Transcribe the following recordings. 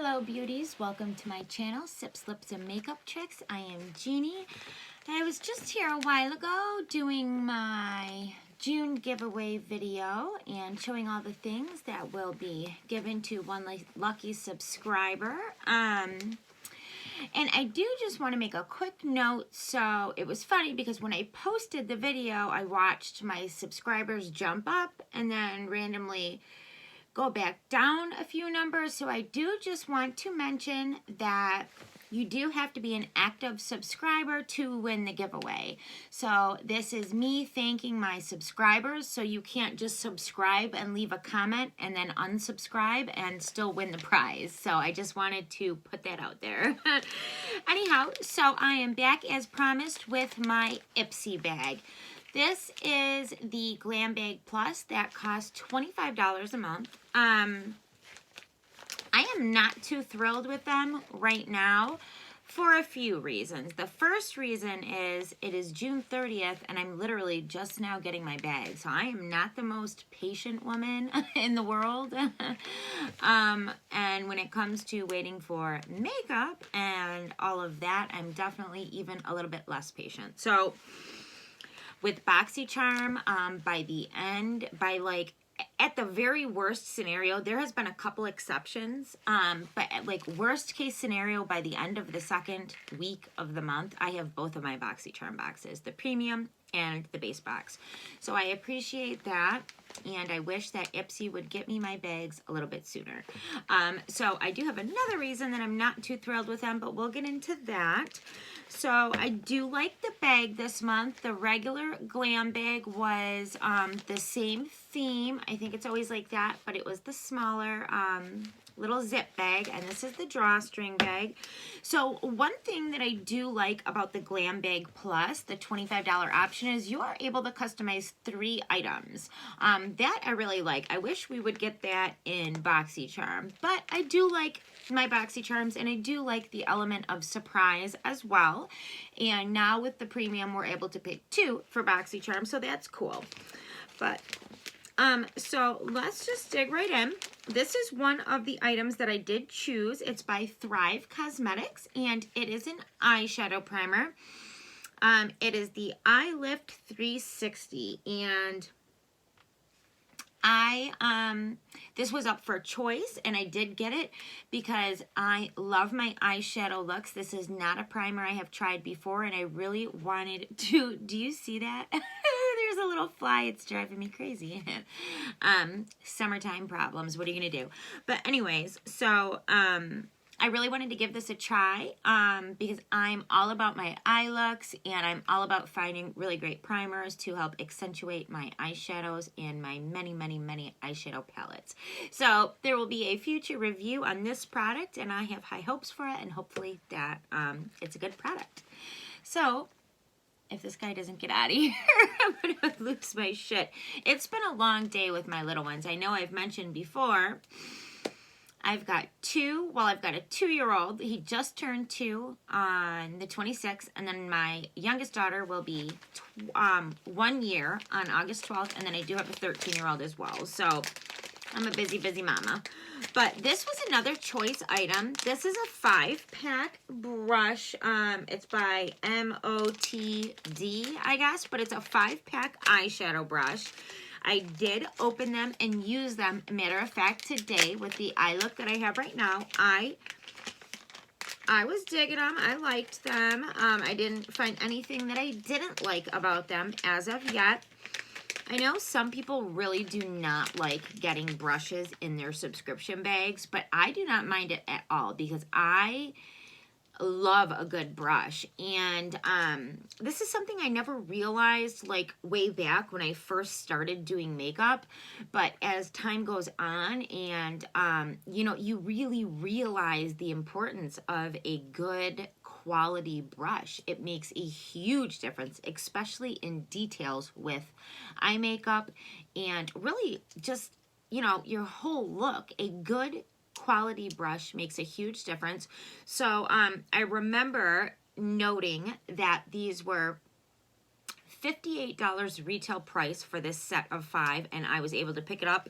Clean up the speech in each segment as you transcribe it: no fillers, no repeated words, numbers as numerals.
Hello beauties, welcome to my channel, Sips, Lips, and Makeup Tricks. I am Jeannie. I was just here a while ago doing my June giveaway video and showing all the things that will be given to one lucky subscriber. And I do just want to make a quick note. So it was funny because when I posted the video, I watched my subscribers jump up and then randomly go back down a few numbers. So I do just want to mention that you do have to be an active subscriber to win the giveaway. So this is me thanking my subscribers. So you can't just subscribe and leave a comment and then unsubscribe and still win the prize. So I just wanted to put that out there. Anyhow, so I am back as promised with my Ipsy bag. This is the Glam Bag Plus that costs $25 a month. I am not too thrilled with them right now for a few reasons. The first reason is it is June 30th and I'm literally just now getting my bag. So I am not the most patient woman in the world. And when it comes to waiting for makeup and all of that, I'm definitely even a little bit less patient. So with BoxyCharm, at the very worst scenario, there has been a couple exceptions, but like worst case scenario, by the end of the second week of the month, I have both of my BoxyCharm boxes, the premium and the base box. So I appreciate that, and I wish that Ipsy would get me my bags a little bit sooner. So I do have another reason that I'm not too thrilled with them, but we'll get into that. So I do like the bag this month. The regular Glam bag was the same theme. I think it's always like that, but it was the smaller little zip bag, and this is the drawstring bag. So one thing that I do like about the Glam Bag Plus, the $25 option, is you are able to customize 3 items. That I really like. I wish we would get that in BoxyCharm, but I do like my BoxyCharms, and I do like the element of surprise as well. And now with the premium, we're able to pick 2 for BoxyCharm, so that's cool. But so let's just dig right in. This is one of the items that I did choose. It's by Thrive Cosmetics, and it is an eyeshadow primer. It is the Eye Lift 360, and this was up for choice, and I did get it because I love my eyeshadow looks. This is not a primer I have tried before, and I really wanted to. Do you see that? There's a little fly. It's driving me crazy. Summertime problems. What are you gonna do? But anyways, so I really wanted to give this a try because I'm all about my eye looks, and I'm all about finding really great primers to help accentuate my eyeshadows and my many, many, many eyeshadow palettes. So there will be a future review on this product, and I have high hopes for it, and hopefully that it's a good product. So if this guy doesn't get out of here, I'm gonna lose my shit. It's been a long day with my little ones. I know I've mentioned before, I've got 2, well, I've got a 2-year-old. He just turned 2 on the 26th, and then my youngest daughter will be 1 year on August 12th, and then I do have a 13-year-old as well. So I'm a busy, busy mama. But this was another choice item. This is a 5-pack brush. It's by MOTD, I guess, but it's a 5-pack eyeshadow brush. I did open them and use them. Matter of fact, today with the eye look that I have right now, I was digging them. I liked them. I didn't find anything that I didn't like about them as of yet. I know some people really do not like getting brushes in their subscription bags, but I do not mind it at all because I love a good brush. And this is something I never realized like way back when I first started doing makeup, but as time goes on and you know, you really realize the importance of a good quality brush. It makes a huge difference, especially in details with eye makeup and really just, you know, your whole look. A good quality brush makes a huge difference. So I remember noting that these were $58 retail price for this set of 5, and I was able to pick it up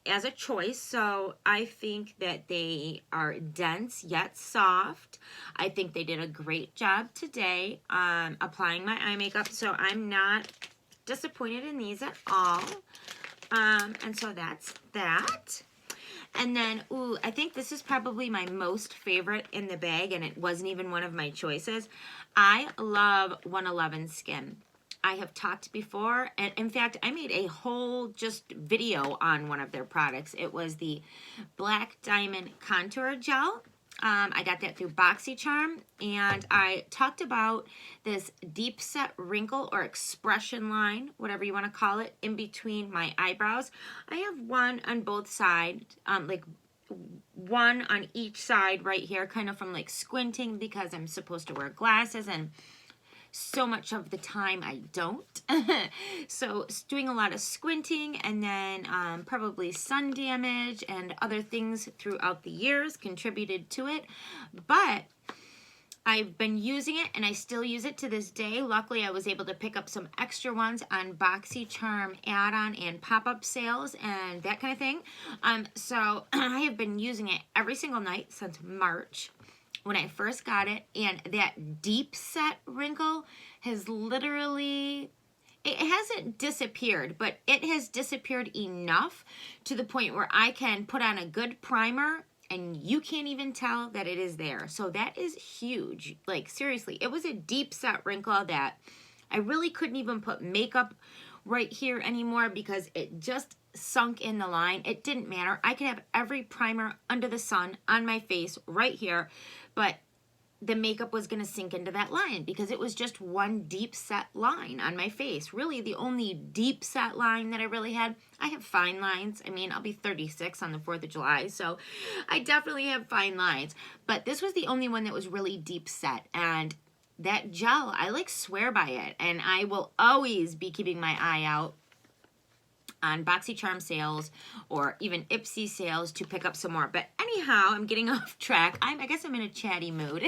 as a choice. So I think that they are dense yet soft. I think they did a great job today applying my eye makeup. So I'm not disappointed in these at all. And so that's that. And then, ooh, I think this is probably my most favorite in the bag, and it wasn't even one of my choices. I love 111 Skin. I have talked before, and in fact, I made a whole just video on one of their products. It was the Black Diamond Contour Gel. I got that through BoxyCharm, and I talked about this deep set wrinkle or expression line, whatever you want to call it, in between my eyebrows. I have one on both sides, like one on each side right here, kind of from like squinting because I'm supposed to wear glasses, and so much of the time I don't. So doing a lot of squinting, and then probably sun damage and other things throughout the years contributed to it. But I've been using it, and I still use it to this day. Luckily, I was able to pick up some extra ones on BoxyCharm add-on and pop-up sales and that kind of thing. So I have been using it every single night since March when I first got it, and that deep set wrinkle has literally, it hasn't disappeared, but it has disappeared enough to the point where I can put on a good primer and you can't even tell that it is there. So that is huge. Like seriously, it was a deep set wrinkle that I really couldn't even put makeup right here anymore because it just sunk in the line. It didn't matter. I could have every primer under the sun on my face right here, but the makeup was going to sink into that line because it was just one deep set line on my face. Really, the only deep set line that I really had. I have fine lines. I mean, I'll be 36 on the 4th of July, so I definitely have fine lines. But this was the only one that was really deep set, and that gel, I like swear by it, and I will always be keeping my eye out on BoxyCharm sales or even Ipsy sales to pick up some more. But anyhow, I'm getting off track. I guess I'm in a chatty mood.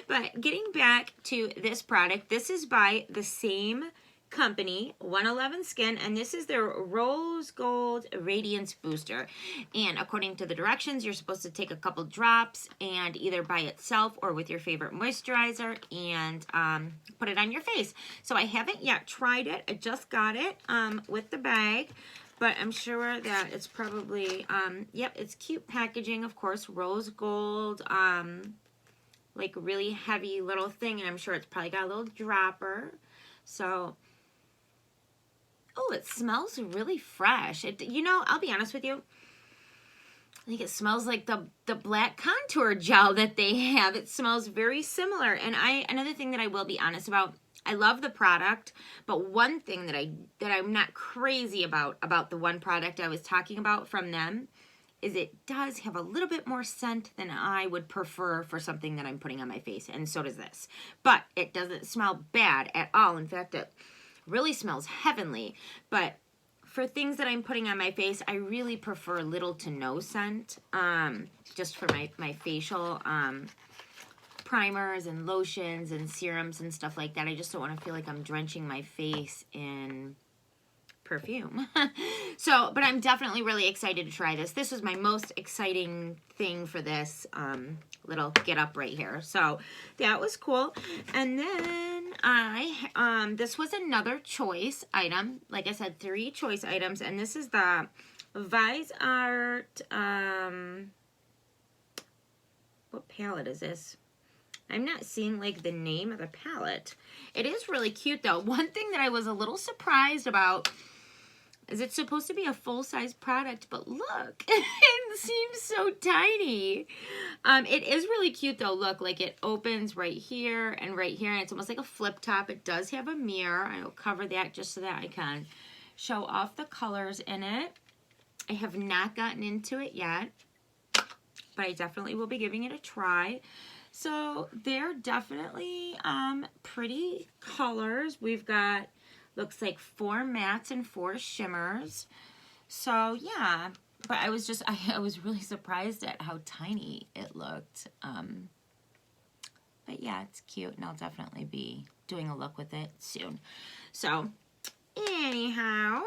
But getting back to this product, this is by the same company, 111 Skin, and this is their Rose Gold Radiance Booster. And according to the directions, you're supposed to take a couple drops and either by itself or with your favorite moisturizer and put it on your face. So I haven't yet tried it. I just got it with the bag, but I'm sure that it's probably, yep, it's cute packaging, of course, rose gold, like really heavy little thing, and I'm sure it's probably got a little dropper. So oh, it smells really fresh. You know, I'll be honest with you. I think it smells like the black contour gel that they have. It smells very similar. And another thing that I will be honest about, I love the product, but one thing that I'm not crazy about the one product I was talking about from them is it does have a little bit more scent than I would prefer for something that I'm putting on my face, and so does this. But it doesn't smell bad at all. In fact, it really smells heavenly. But for things that I'm putting on my face, I really prefer little to no scent, just for my facial primers and lotions and serums and stuff like that. I just don't want to feel like I'm drenching my face in perfume. So, but I'm definitely really excited to try this. This was my most exciting thing for this little get up right here. So that was cool. And then this was another choice item. Like I said, 3 choice items. And this is the Vise Art, what palette is this? I'm not seeing like the name of the palette. It is really cute though. One thing that I was a little surprised about is it's supposed to be a full-size product, but look, it seems so tiny. It is really cute though. Look, like it opens right here, and it's almost like a flip top. It does have a mirror. I will cover that just so that I can show off the colors in it. I have not gotten into it yet, but I definitely will be giving it a try. So they're definitely pretty colors. We've got, looks like 4 mattes and 4 shimmers. So yeah, but I was really surprised at how tiny it looked. But yeah, it's cute, and I'll definitely be doing a look with it soon. So anyhow,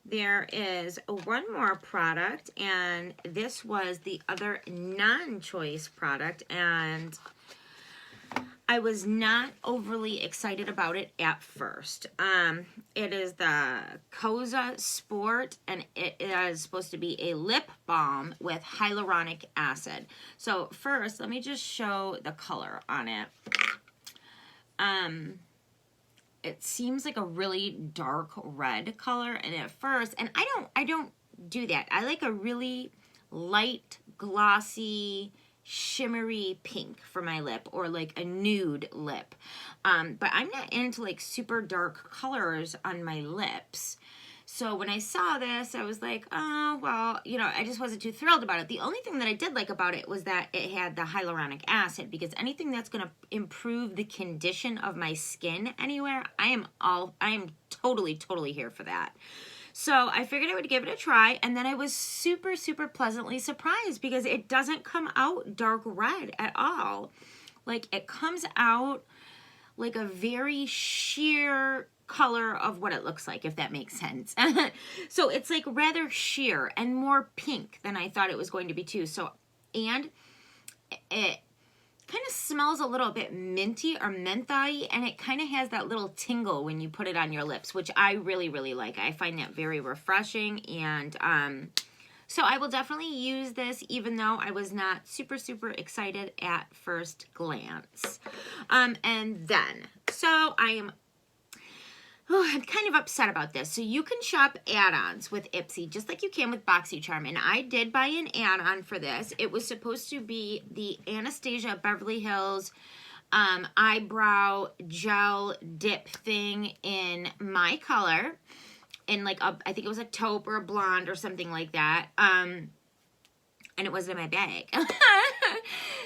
there is one more product, and this was the other non-choice product, and I was not overly excited about it at first. It is the Cosa Sport, and it is supposed to be a lip balm with hyaluronic acid. So first, let me just show the color on it. It seems like a really dark red color, and at first, and I don't do that. I like a really light, glossy, shimmery pink for my lip, or like a nude lip. But I'm not into like super dark colors on my lips. So when I saw this, I was like, oh, well, you know, I just wasn't too thrilled about it. The only thing that I did like about it was that it had the hyaluronic acid, because anything that's going to improve the condition of my skin anywhere, I am totally here for that. So I figured I would give it a try, and then I was super, super pleasantly surprised because it doesn't come out dark red at all. Like, it comes out like a very sheer color of what it looks like, if that makes sense. So it's like rather sheer and more pink than I thought it was going to be too. So, and it kind of smells a little bit minty or mentholy, and it kind of has that little tingle when you put it on your lips, which I really like. I find that very refreshing, and so I will definitely use this, even though I was not super excited at first glance. And then, so I'm kind of upset about this. So you can shop add-ons with Ipsy, just like you can with BoxyCharm. And I did buy an add-on for this. It was supposed to be the Anastasia Beverly Hills eyebrow gel dip thing in my color. In like a, I think it was a taupe or a blonde or something like that. And it wasn't in my bag.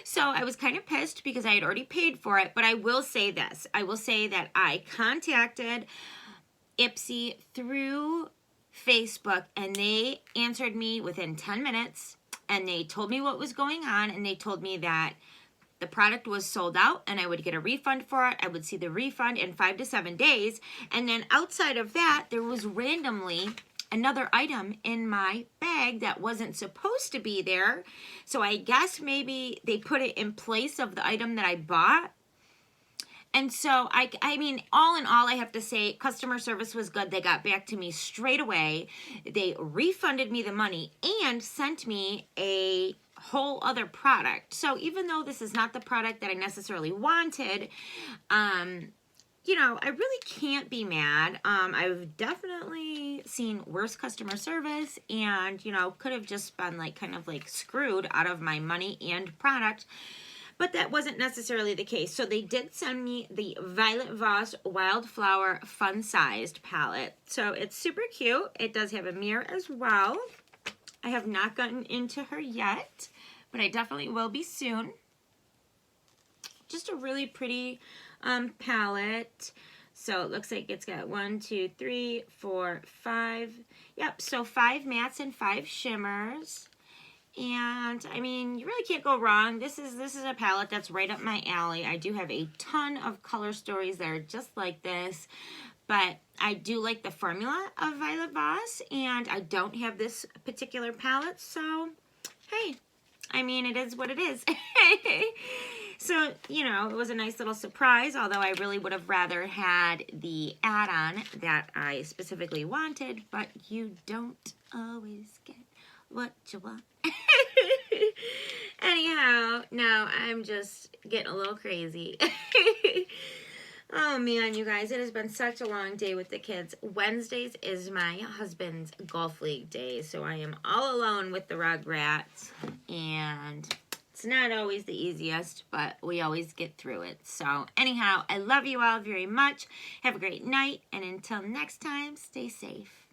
So I was kind of pissed because I had already paid for it. But I will say this. I will say that I contacted Ipsy through Facebook, and they answered me within 10 minutes. And they told me what was going on. And they told me that the product was sold out and I would get a refund for it. I would see the refund in 5 to 7 days. And then outside of that, there was randomly another item in my bag that wasn't supposed to be there. So I guess maybe they put it in place of the item that I bought. And so, I mean, all in all, I have to say, customer service was good. They got back to me straight away. They refunded me the money and sent me a whole other product. So even though this is not the product that I necessarily wanted, you know, I really can't be mad. I've definitely seen worse customer service, and, you know, could have just been like kind of like screwed out of my money and product. But that wasn't necessarily the case. So they did send me the Violet Voss Wildflower Fun-Sized palette. So it's super cute. It does have a mirror as well. I have not gotten into her yet, but I definitely will be soon. Just a really pretty palette. So it looks like it's got 1, 2, 3, 4, 5. Yep, so 5 mattes and 5 shimmers. And I mean, you really can't go wrong. This is a palette that's right up my alley. I do have a ton of color stories that are just like this, but I do like the formula of Violet Voss, and I don't have this particular palette, so hey, I mean, it is what it is. So, you know, it was a nice little surprise, although I really would have rather had the add-on that I specifically wanted, but you don't always get what you want. Anyhow, now I'm just getting a little crazy. Oh man, you guys, it has been such a long day with the kids. Wednesdays is my husband's golf league day, so I am all alone with the Rugrats, and it's not always the easiest, but we always get through it. So anyhow, I love you all very much. Have a great night, and until next time, stay safe.